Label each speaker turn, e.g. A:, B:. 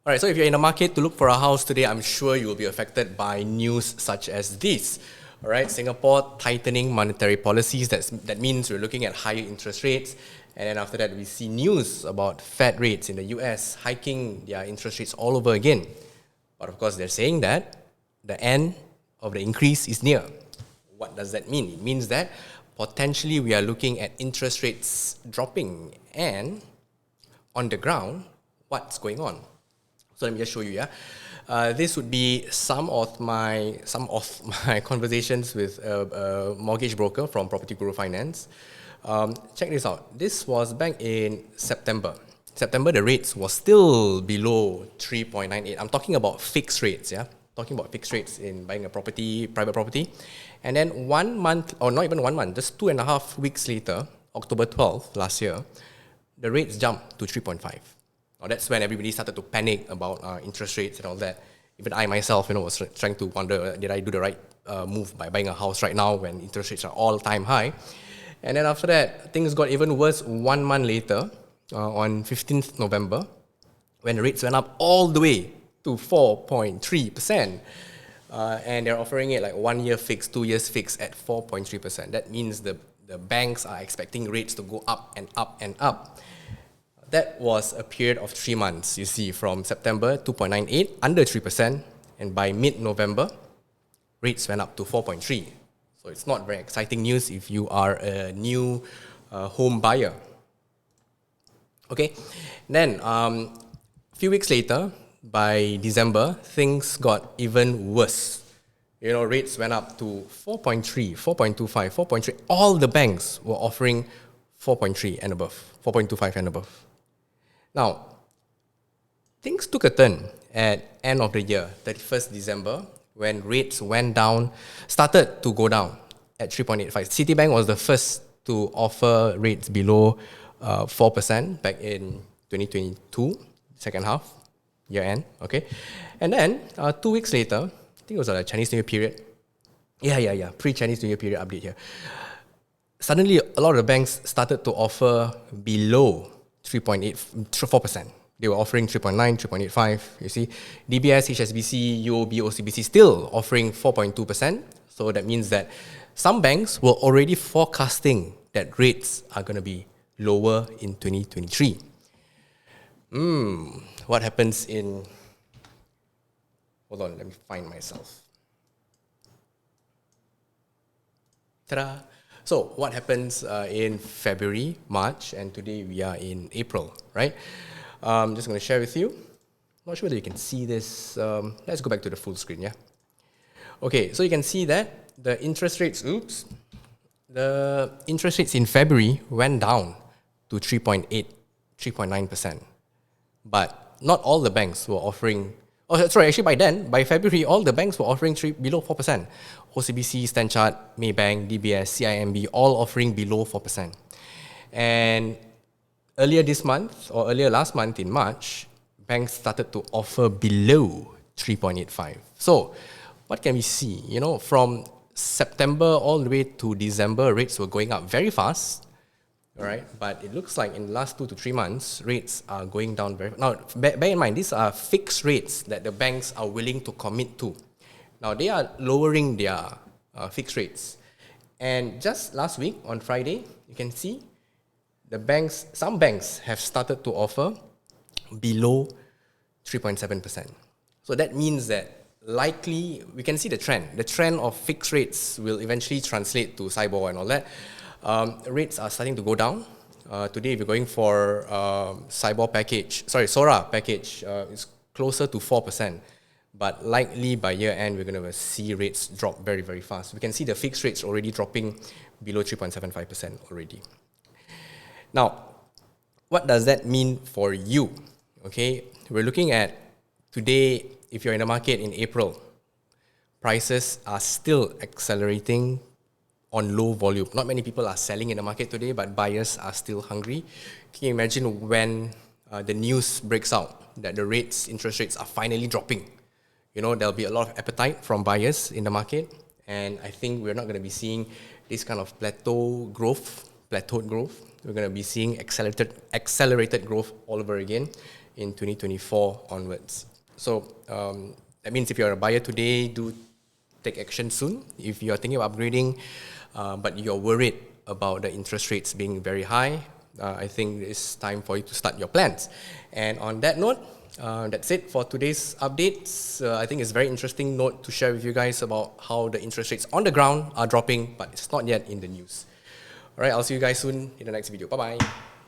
A: All right, so if you're in the market to look for a house today, I'm sure you will be affected by news such as this. All right, Singapore tightening monetary policies. That means we're looking at higher interest rates. And then after that, we see news about Fed rates in the US hiking their interest rates all over again. But of course, they're saying that the end of the increase is near. What does that mean? It means that potentially we are looking at interest rates dropping, and on the ground, what's going on? So let me just show you. This would be some of my conversations with a mortgage broker from Property Guru Finance. Check this out. This was back in September. September, the rates was still below 3.98. I'm talking about fixed rates. Talking about fixed rates in buying a property, private property. And then 1 month, or not even 1 month, just 2.5 weeks later, October 12th last year, the rates jumped to 3.5. Now that's when everybody started to panic about interest rates and all that. Even I myself, was trying to wonder, did I do the right move by buying a house right now when interest rates are all-time high? And then after that, things got even worse 1 month later, on 15th November, when the rates went up all the way to 4.3%. And they're offering it like 1 year fixed, 2 years fixed at 4.3%. That means the banks are expecting rates to go up and up and up. That was a period of 3 months, you see, from September 2.98, under 3%, and by mid-November, rates went up to 4.3. So it's not very exciting news if you are a new home buyer. Okay, then a few weeks later, by December, things got even worse. Rates went up to 4.3, 4.25, 4.3. All the banks were offering 4.3 and above, 4.25 and above. Now, things took a turn at end of the year, 31st December, when rates started to go down at 3.85. Citibank was the first to offer rates below 4% back in 2022, second half, year end, okay? And then 2 weeks later, I think it was a Chinese New Year period. Pre-Chinese New Year period update here. Suddenly, a lot of the banks started to offer below 4%. They were offering 3.9, 3.85, you see. DBS, HSBC, UOB, OCBC still offering 4.2%. So that means that some banks were already forecasting that rates are going to be lower in 2023. What happens in... Hold on, let me find myself. Ta-da! So what happens in February, March, and today we are in April, right? I'm just going to share with you. Not sure whether you can see this. Let's go back to the full screen, yeah? Okay, so you can see that the interest rates, the interest rates in February went down to 3.8, 3.9%. But not all the banks were offering... by February, all the banks were offering below 4%. OCBC, Standard Chartered, Maybank, DBS, CIMB, all offering below 4%. And earlier last month in March, banks started to offer below 3.85. So what can we see? From September all the way to December, rates were going up very fast. All right, but it looks like in the last 2 to 3 months, rates are going down very fast. Now, bear in mind, these are fixed rates that the banks are willing to commit to. Now, they are lowering their fixed rates. And just last week, on Friday, you can see some banks have started to offer below 3.7%. So that means that likely, we can see the trend. The trend of fixed rates will eventually translate to SIBOR and all that. Rates are starting to go down. Today, if you're going for SORA package, it's closer to 4%. But likely by year end, we're going to see rates drop very, very fast. We can see the fixed rates already dropping below 3.75% already. Now, what does that mean for you? Okay, we're looking at today, if you're in the market in April, prices are still accelerating on low volume. Not many people are selling in the market today, but buyers are still hungry. Can you imagine when the news breaks out that the interest rates are finally dropping? There'll be a lot of appetite from buyers in the market, and I think we're not going to be seeing this kind of plateaued growth. We're going to be seeing accelerated growth all over again in 2024 onwards. So that means if you're a buyer today, do take action soon. If you're thinking of upgrading, but you're worried about the interest rates being very high, I think it's time for you to start your plans. And on that note, that's it for today's updates. I think it's a very interesting note to share with you guys about how the interest rates on the ground are dropping, but it's not yet in the news. All right, I'll see you guys soon in the next video. Bye-bye.